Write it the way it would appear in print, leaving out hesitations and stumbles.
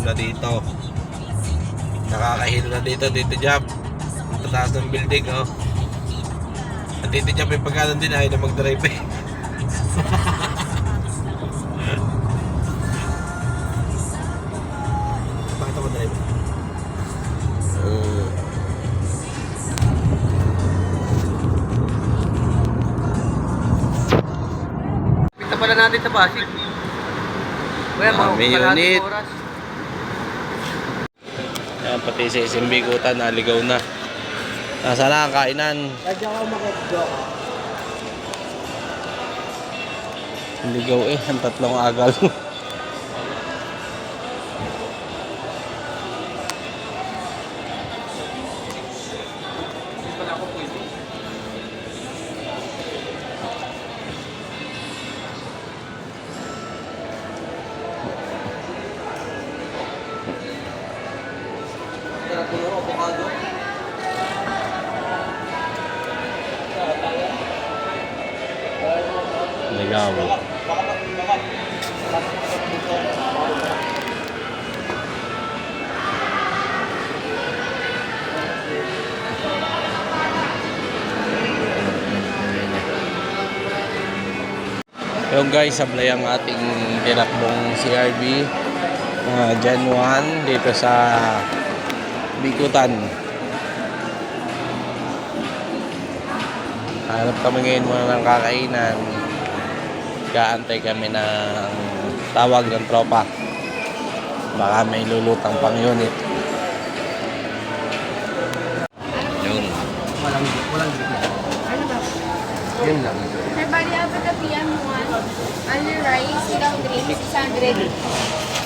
na dito. Nakakahilo na dito, Tito Jap. Ang tataas ng building, oh. At Tito Jap, yung pagkanan din ayaw na mag-drive eh. Bakit ako drive? Pita pala natin sa Pasig. Kuya, May unit. oras. Ayan, pati sa SMB Kutan, naligaw na. Nasa na ang kainan? Kaya ako makapdo. Ligaw eh, ang tatlong agal. Ligaw. Yung guys, sablay ang ating tinakbong CRB Gen 1 dito sa Bikutan. Hanap kami ngayon muna ng kakainan. Kaantay kami ng tawag ng tropa. Baka may lulutang pang unit. Yun. Walang bigla. Ano ba? Yun lang. Sir, bali, apat na PM1. Only rice, without drinks, 600.